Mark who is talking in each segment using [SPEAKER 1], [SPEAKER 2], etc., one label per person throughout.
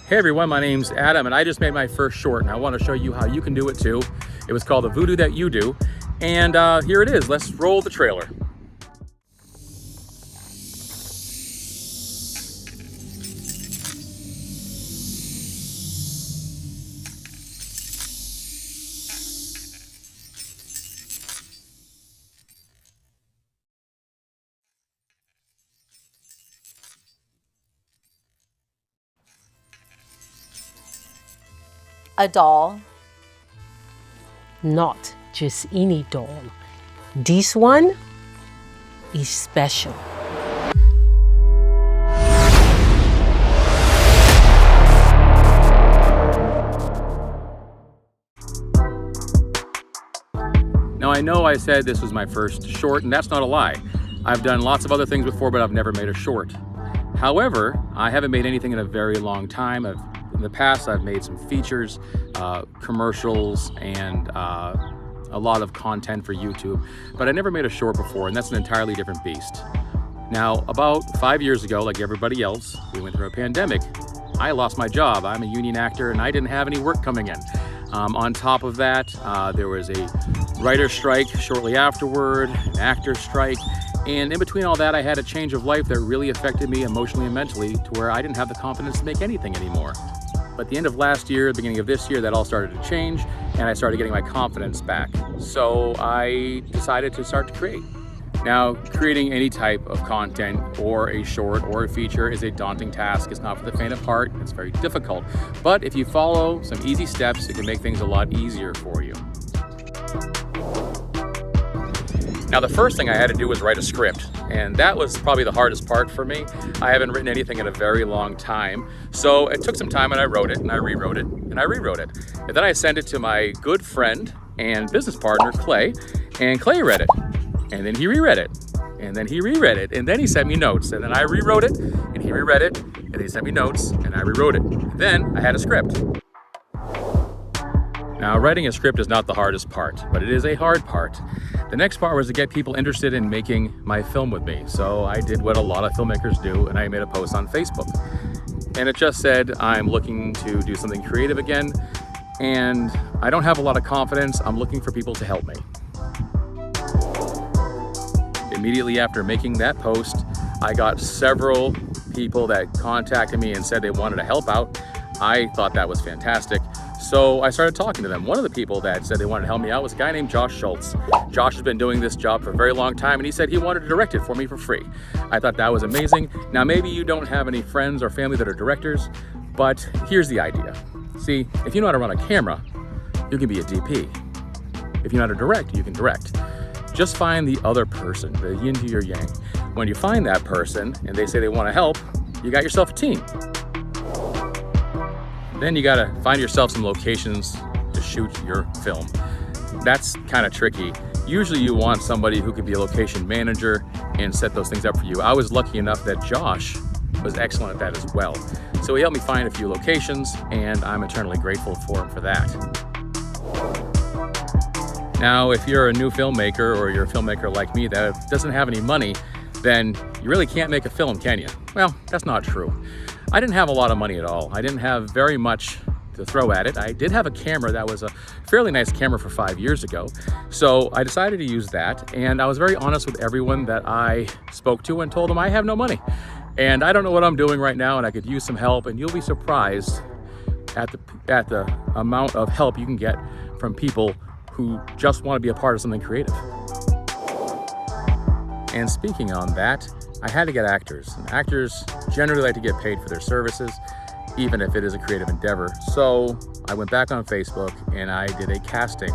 [SPEAKER 1] Hey everyone, my name's Adam and I just made my first short and I want to show you how you can do it too. It was called the Voodoo That You Do, and here it is. Let's roll the trailer.
[SPEAKER 2] A doll.
[SPEAKER 3] Not just any doll. This one is special.
[SPEAKER 1] Now I know I said this was my first short, and that's not a lie. I've done lots of other things before, but I've never made a short. However, I haven't made anything in a very long time. In the past, I've made some features, commercials, and a lot of content for YouTube, but I never made a short before, and that's an entirely different beast. Now, about 5 years ago, like everybody else, we went through a pandemic. I lost my job. I'm a union actor, and I didn't have any work coming in. On top of that, there was a writer's strike shortly afterward, an actor's strike, and in between all that, I had a change of life that really affected me emotionally and mentally to where I didn't have the confidence to make anything anymore. But at the end of last year, beginning of this year, that all started to change, and I started getting my confidence back. So I decided to start to create. Now, creating any type of content or a short or a feature is a daunting task. It's not for the faint of heart. It's very difficult. But if you follow some easy steps, it can make things a lot easier for you. Now, the first thing I had to do was write a script, and that was probably the hardest part for me. I haven't written anything in a very long time, so it took some time, and I wrote it, and I rewrote it, and I rewrote it. And then I sent it to my good friend and business partner, Clay, and Clay read it, and then he reread it, and then he reread it, and then he sent me notes, and then I rewrote it, and he reread it, and he sent me notes, and I rewrote it. And then I had a script. Now, writing a script is not the hardest part, but it is a hard part. The next part was to get people interested in making my film with me. So I did what a lot of filmmakers do, and I made a post on Facebook. And it just said, I'm looking to do something creative again, and I don't have a lot of confidence. I'm looking for people to help me. Immediately after making that post, I got several people that contacted me and said they wanted to help out. I thought that was fantastic. So I started talking to them. One of the people that said they wanted to help me out was a guy named Josh Schultz. Josh has been doing this job for a very long time, and he said he wanted to direct it for me for free. I thought that was amazing. Now, maybe you don't have any friends or family that are directors, but here's the idea. See, if you know how to run a camera, you can be a DP. If you know how to direct, you can direct. Just find the other person, the yin to your yang. When you find that person and they say they want to help, you got yourself a team. Then you gotta find yourself some locations to shoot your film. That's kind of tricky. Usually you want somebody who can be a location manager and set those things up for you. I was lucky enough that Josh was excellent at that as well. So he helped me find a few locations, and I'm eternally grateful for him for that. Now, if you're a new filmmaker or you're a filmmaker like me that doesn't have any money, then you really can't make a film, can you? Well, that's not true. I didn't have a lot of money at all. I didn't have very much to throw at it. I did have a camera that was a fairly nice camera for 5 years ago. So I decided to use that, and I was very honest with everyone that I spoke to and told them I have no money. And I don't know what I'm doing right now, and I could use some help, and you'll be surprised at the amount of help you can get from people who just want to be a part of something creative. And speaking on that, I had to get actors. And actors generally like to get paid for their services, even if it is a creative endeavor. So I went back on Facebook and I did a casting,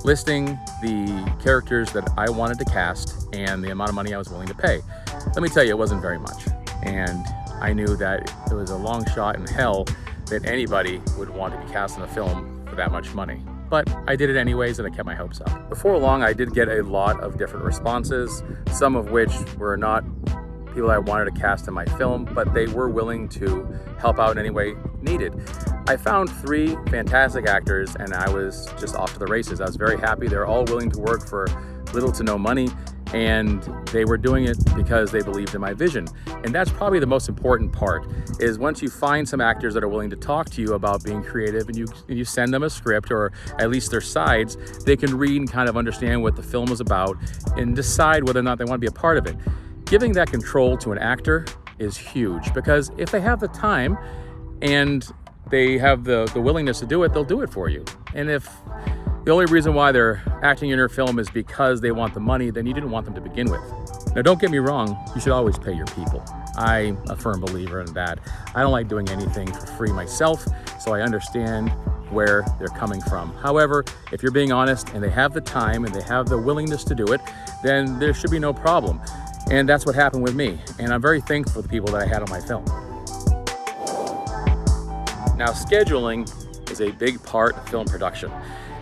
[SPEAKER 1] listing the characters that I wanted to cast and the amount of money I was willing to pay. Let me tell you, it wasn't very much. And I knew that it was a long shot in hell that anybody would want to be cast in a film for that much money. But I did it anyways, and I kept my hopes up. Before long, I did get a lot of different responses, some of which were not people I wanted to cast in my film, but they were willing to help out in any way needed. I found 3 fantastic actors, and I was just off to the races. I was very happy. They're all willing to work for little to no money, And they were doing it because they believed in my vision. And that's probably the most important part, is once you find some actors that are willing to talk to you about being creative, and you send them a script, or at least their sides, they can read and kind of understand what the film is about and decide whether or not they want to be a part of it. Giving that control to an actor is huge, because if they have the time and they have the willingness to do it, they'll do it for you. And if the only reason why they're acting in your film is because they want the money, then you didn't want them to begin with. Now, don't get me wrong, you should always pay your people. I'm a firm believer in that. I don't like doing anything for free myself, so I understand where they're coming from. However, if you're being honest and they have the time and they have the willingness to do it, then there should be no problem. And that's what happened with me. And I'm very thankful for the people that I had on my film. Now, scheduling is a big part of film production.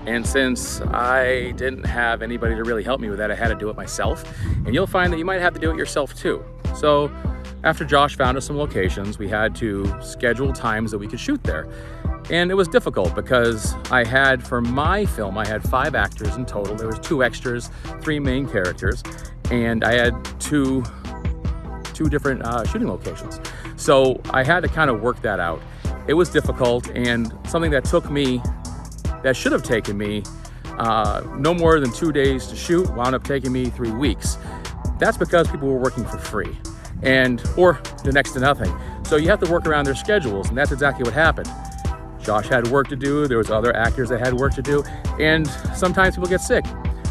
[SPEAKER 1] And since I didn't have anybody to really help me with that, I had to do it myself. And you'll find that you might have to do it yourself too. So after Josh found us some locations, we had to schedule times that we could shoot there. And it was difficult because for my film, I had 5 actors in total. There was 2 extras, 3 main characters, and I had two different shooting locations. So I had to kind of work that out. It was difficult, and something that should have taken me no more than 2 days to shoot wound up taking me 3 weeks. That's because people were working for free or the next to nothing. So you have to work around their schedules, and that's exactly what happened. Josh had work to do, there was other actors that had work to do, and sometimes people get sick.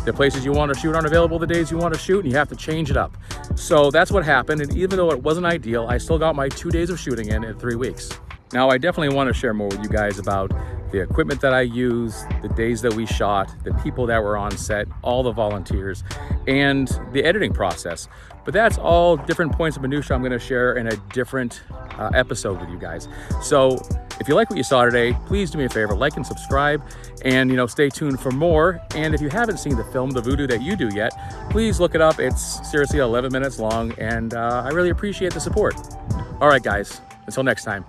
[SPEAKER 1] The places you want to shoot aren't available the days you want to shoot, and you have to change it up. So that's what happened, and even though it wasn't ideal, I still got my 2 days of shooting in 3 weeks. Now, I definitely want to share more with you guys about the equipment that I used, the days that we shot, the people that were on set, all the volunteers, and the editing process. But that's all different points of minutia I'm going to share in a different episode with you guys. So if you like what you saw today, please do me a favor, like and subscribe, and stay tuned for more. And if you haven't seen the film, the Voodoo, that you do yet, please look it up. It's seriously 11 minutes long, and I really appreciate the support. All right, guys, until next time.